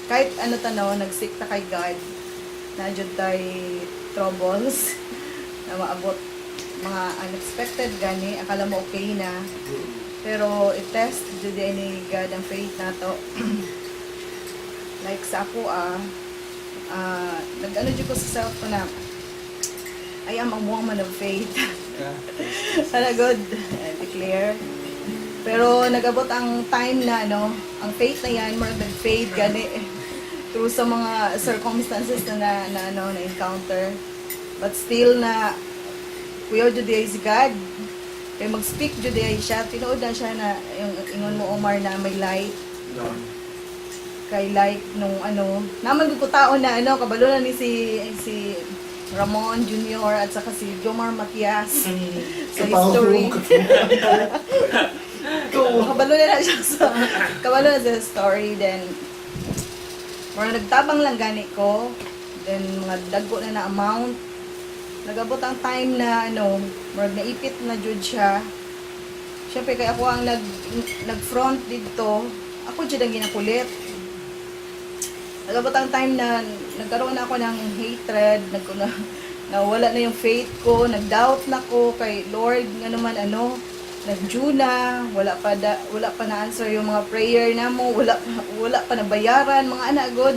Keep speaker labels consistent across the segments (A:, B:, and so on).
A: kahit ano tanaw, nag-seek ta kay God, na jud tay troubles, na maabot mga unexpected gani, akala mo okay na. Pero i-test jud ni God ang faith nato. Like sa ako, nag-ano jud ko sa self ko na, I am a woman of faith. Sana good, declare. Pero nagabot ang time na ang faith na yan, more than faith gani through sa mga circumstances na encounter. But still na kuya jud ay si God. Kaya mag-speak jud ay siya, tinuod na siya na yung ingon mo Omar na may light. Kay light nung naman ko taon na kabalo na ni si Ramon Jr. at saka si Jomar Matias sa history. Kabalo na siya sa story. Then mga nagtabang lang gani ko. Then mga dagko na amount. Nagabot ang time na mga naipit na jud siya. Siyempre kaya ako ang nag-front dito. Ako jud ang ginakulit. Nagabot ang time na nagkaroon na ako ng hatred, nawala na yung faith ko, nag-doubt na ko kay Lord, nga naman nag-Juna, wala pa na-answer yung mga prayer na mo, wala pa nabayaran, mga anak god.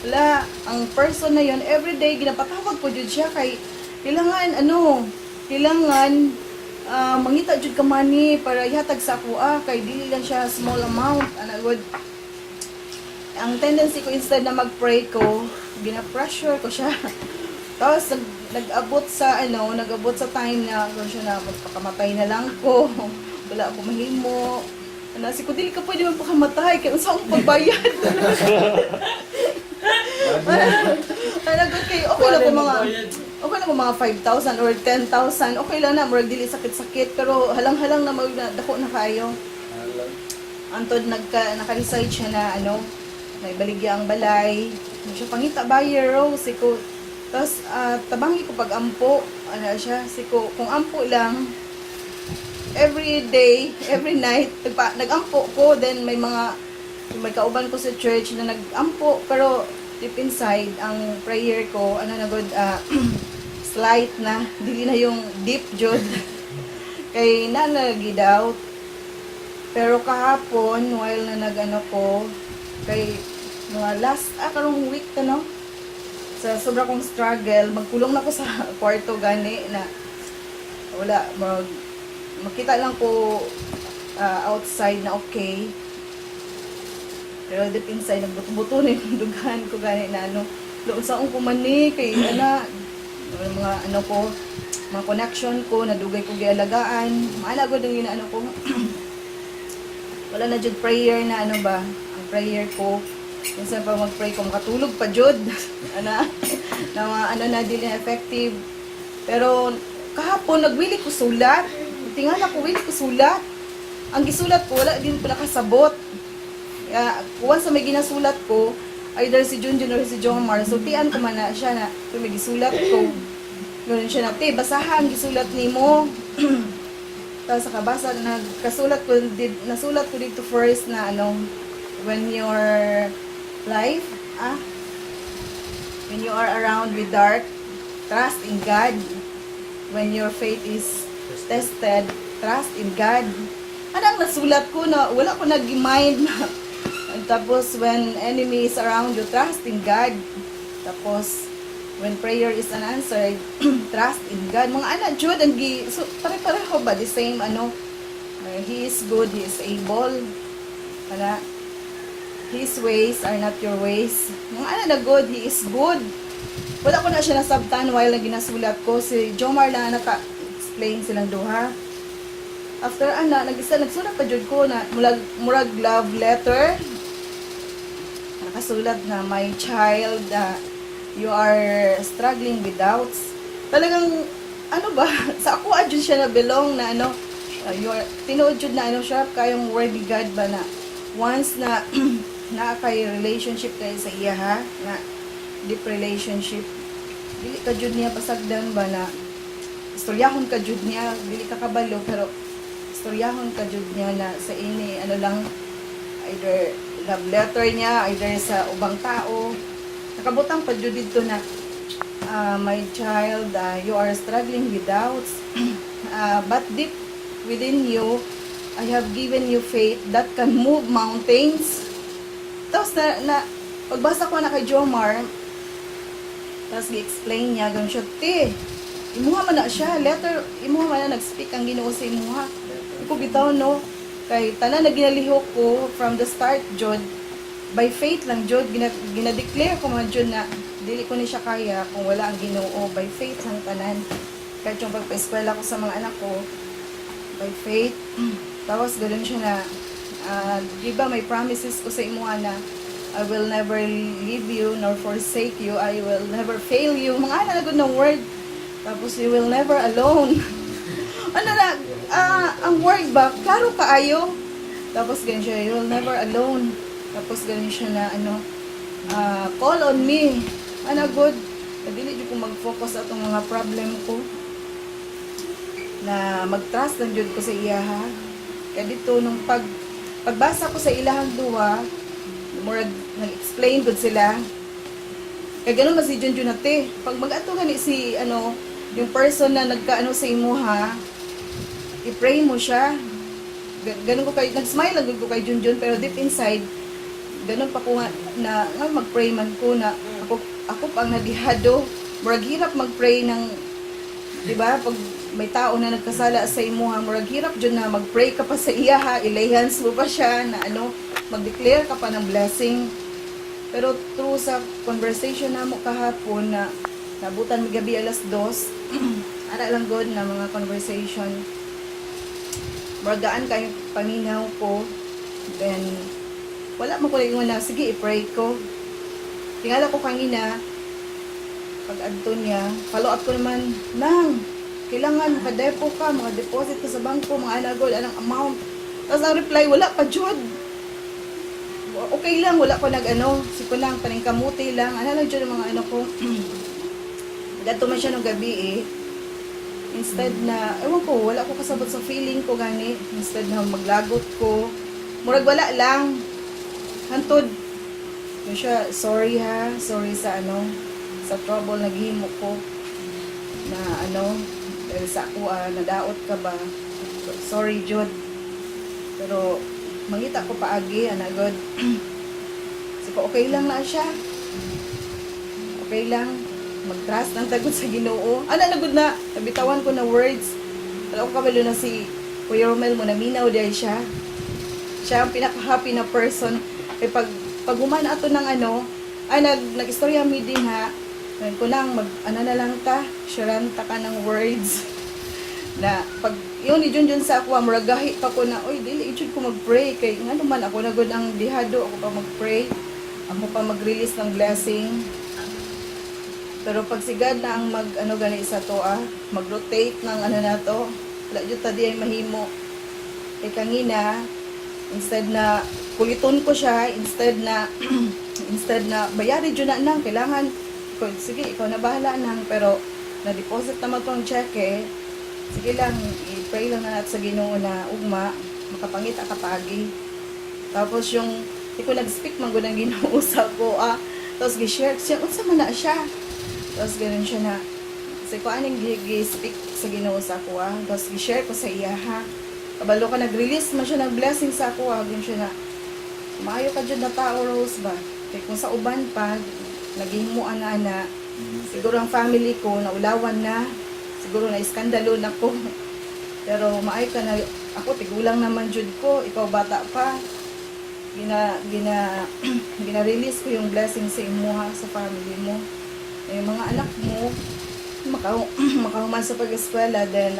A: Wala, ang person na yon everyday ginapatawag ko jud siya kay kailangan mangita jud ka money para ihatag sa ako kay dili lang siya small amount, anak god. Ang tendency ko instead na mag-pray ko, gina-pressure ko siya. Tapos nag-abot sa time na siya na magpakamatay na lang ko. Wala ako mahimo. Si ko dili ka pwede magpakamatay kaya saan akong pagbayad. Okay lang ko mga 5,000 or 10,000. Okay lang na, murag dili sakit-sakit pero halang-halang na dako na kayo. Antod naka-decide siya na may baligya ang balay. Siya pangita buyer rose ko. Tapos tabangi ko pag ampo. Siya siko kung ampo lang every day, every night nag-ampo ko. Then may kauban ko sa church na nag-ampo pero deep inside ang prayer ko slight na dili na yung deep jud kay nalagi-doubt. Pero kahapon while na ko kay mga last karong week sa sobra kong struggle, magkulong na ko sa kwarto gani na wala makita lang ko outside na okay, pero deep inside nagbuto-buto na yung dugan ko gani na doon sa akong kumani kay mga ko mga connection ko nadugay ko gialagaan maala gud ang ginaano ko. Wala na jud prayer na prayer ko. Minsan pa mag-pray ko, makatulog pa jud. na dili effective. Pero kahapon, nagwili ko sulat. Tingala ko, wili ko sulat. Ang gisulat ko, wala din pala kasabot. Kuwan sa may ginasulat ko, either si Junjun or si Jomar. So, tiyan ko man na siya na, kung may gisulat ko, ganoon siya na, basahan, gisulat ni mo. Tapos sa kabasa, nasulat ko dito first na when your life, when you are around with dark, trust in God. When your faith is tested, trust in God. Anong nasulat ko na wala ko nag-mind. Tapos when enemy is around you, trust in God. Tapos when prayer is unanswered, trust in God. Mga anak, Jud, so, pare-pareho ba? The same, He is good, He is able. His ways are not your ways. Mga anak na good, He is good. Wala ko na siya nasabtan while na ginasulat ko. Si Jomar lang naka-explain silang duha. After, nagsulat pa Jud ko na murag love letter. Nakasulat na, my child, you are struggling with doubts. Talagang, sa ako adjud siya na belong na you are, tinuod jud na sharp kayong worthy God ba na once na kay relationship kayo sa iya na deep relationship, dili ka jud niya pasagdan ba na istoryahon ka jud niya, dili ka kabalo pero istoryahon ka jud niya na sa ini lang either love letter niya either sa ubang tao. Nakabutang pa jud dito na my child, you are struggling with doubts, but deep within you, I have given you faith that can move mountains. Tapos pagbasa ko na kay Jomar, tapos gi-explain niya, ganun siya, imuha man na siya, letter, imuha man na nag-speak ang Ginoo sa imuha. Iko bitaw, no? Kay tanan na ginalihok ko from the start, Jod, by faith lang, Jod, ginadeclare ko man, Jod, na dili ko ni siya kaya kung wala ang Ginoo, by faith lang tanan. Kahit yung pagpa-eskwela ko sa mga anak ko, by faith. Tapos ganun siya na, di ba may promises ko sa imuha na, I will never leave you nor forsake you. I will never fail you. Mga nalagod ng word. Tapos, you will never alone. Ano na, ang word ba? Klaro kaayo. Tapos, ganyan siya, you will never alone. Tapos, ganyan siya na, call on me. Ano, good. Dili ko mag-focus sa itong mga problem ko. Na mag-trust ng Diyod ko sa iya, ha? Kaya dito, nung pagbasa ko sa ilahang duwa, murag nag-explain good sila. Kaya ganun ba si Junjun nate? Pag mag-ato gani si yung person na nagkaano sa imuha, i-pray mo siya. Ganun ko kay nag-smile lang ko kay Junjun, pero deep inside ganun pa ko nga na mag-pray man ko na ako pang nadihado. Murag hirap mag-pray ng, di ba? Pag may tao na nagkasala sa imuha, murag hirap dyan na mag-pray ka pa sa iya, ha? Ilay hands mo pa siya na mag-declare ka pa ng blessing. Pero through sa conversation na mo kahapon na nabutan mo gabi alas 2, ara lang good na mga conversation. Maragaan kayo paminaw ko. Then, wala mo ko yung na, sige, i-pray ko. Tingala ko kanina, pag adto niya, follow up ko naman, nang, kailangan makadepo ka, makadeposit ka sa bangko, mga anagod, anong amount. Tapos ang reply, wala pa, Jod. Okay lang, wala pa si ko lang, paningkamuti lang, lang dyan ang mga ko. Gato man siya ng gabi Instead na, ewan ko, wala ko kasabot sa feeling ko gani. Instead na maglagot ko, murag wala lang. Hantod. Yun siya, sorry ha, sorry sa sa trouble naghimo ko. Na dahil sa ako, nadaot ka ba? Sorry, Jod. Pero, mangita ko paagi, anagod. Sige, okay lang na siya. Okay lang. Mag-trust ng tagot sa Ginoo. Nagod na. Nabitawan ko na words. Alam ko kabalo na si Kuya Romel mo, naminaw dahil siya. Siya ang pinaka-happy na person. Eh, pag humana ato ng nag-istorya mi din ha. Ko lang, na lang ta. Sharanta ka ng words. Na, pag yun ni Junjun sa ako, muragahi pa ko na, oy, dili, ichud ko mag-pray. Kay nga naman, ako nagod ang dihado, ako pa mag-pray. Ako pa mag-release ng blessing. Pero pag sigad na ang gani sa to, mag-rotate ng na to, wala dyan tadi ay mahimo. Kay kangina, instead na kuliton ko siya, instead na bayari dyan na nang, kailangan, sige, ikaw na bahala nang, pero na-deposit naman tong check sige lang, i-pray lang na natin sa Ginoo na ugma, makapangita kapagi. Tapos yung, di ko nag-speak man ko ng Ginoo sa ko, tapos gi-share siya, unsa man na siya. Tapos ganoon siya na, kasi ko anong gi-speak sa Ginoo sa ko, tapos gi-share ko sa iya, ha. Kabalo ka, nag-release man siya ng blessing sa ko, ganoon siya na, maayo ka dyan na tao, Rose ba? Kaya kung sa uban pa, naghihimuan na, siguro ang family ko, naulawan na, siguro na iskandalo na ko. Pero maay ka na, ako tigulang naman jud ko, ikaw bata pa. Gina-release ko yung blessing sa imuha, sa family mo. Yung mga anak mo, makahuman sa pag-eskwela, then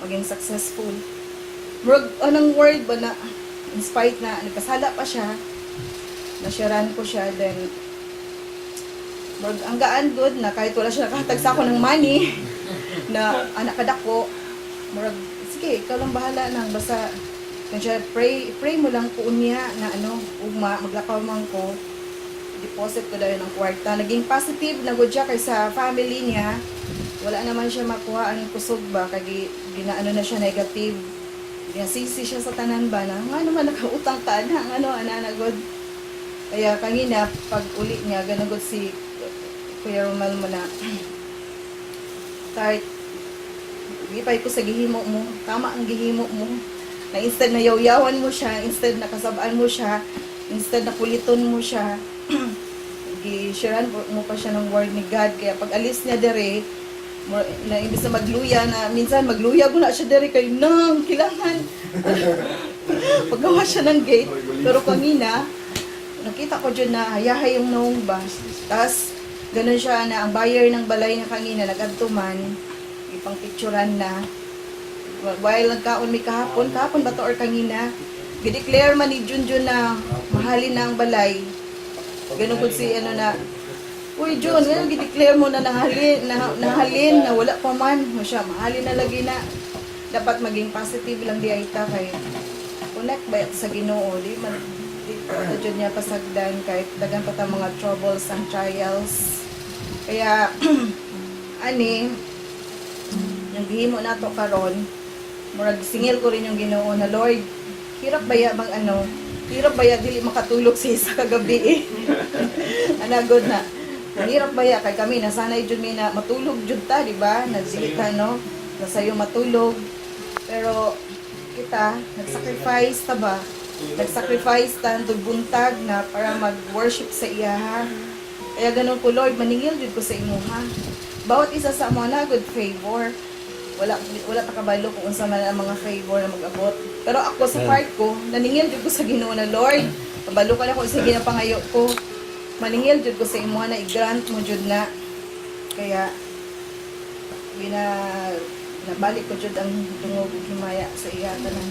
A: maging successful. Anong word ba na, in spite na, nagkasala pa siya, nasyaran ko siya, then ang gaan good na kahit wala siya nakahatag sa ako ng money na anak kadako, murag sige, ikaw lang bahala nang basta kanya pray mo lang po niya na ugma maglakaw man ko, deposit ko dahil ng kwarta. Naging positive na good siya kay sa family niya, wala naman siya makuha ang kusog ba kay ginaano na siya negative. Sisi siya sa tanan ba na nga naman nakautang ka na ananagod. Kaya kanina pag uli niya ganagod si Kuya Romel mo na kahit ipay ko sa gihimo mo, tama ang gihimo mo. Na instead na yaw-yawan mo siya, instead na kasabaan mo siya, instead na kuliton mo siya, gisharean mo pa siya ng word ni God. Kaya pag alis niya dere, na imbis na magluya na minsan magluya ko na siya dere kay nang kailangan paggawa siya ng gate. Pero kanina nakita ko dyan na hayahay yung noong ba. Tapos ganun siya na ang buyer ng balay na kanina nag-adtuman, ipang picturean na while nagkaon may kahapon ba to or kanina gideclare man ni Junjun na mahalin na ang balay. Ganun po si na uy Jun, ngayon gideclare mo na nahalin na wala pa man mo siya, mahalin na lagi na. Dapat maging positive lang di ay ta kay connect ba sa Ginoo, di man ito dyan niya pasagdan kahit dagan pa ta mga troubles and trials. Kaya ani yung gihimo nato karon murag singil ko rin yung Ginoo na Lord, hirap baya bang hirap baya dili makatulog sa kagabi anagod na. Mahirap baya kay kami nasanay jud mi na matulog jud ta, di ba? Nagsilita no, nasayo matulog. Pero kita nagsacrifice ta ba? Nagsacrifice ta tud buntag na para mag-worship sa iya ha. Kaya ganun ko Lord, maningil jud ko sa imo ha. Bawat isa sa amo na good favor. Wala ta kabalo kung unsa man ang mga favor na mag-abot. Pero ako sa part ko, naningil jud ko sa Ginoo na Lord, kabalo ka na kung sige na pangayo ko. Maningil jud ko sa imo na i-grant mo jud na. Kaya nabalik ko jud ang dungog ug himaya sa iya tanan.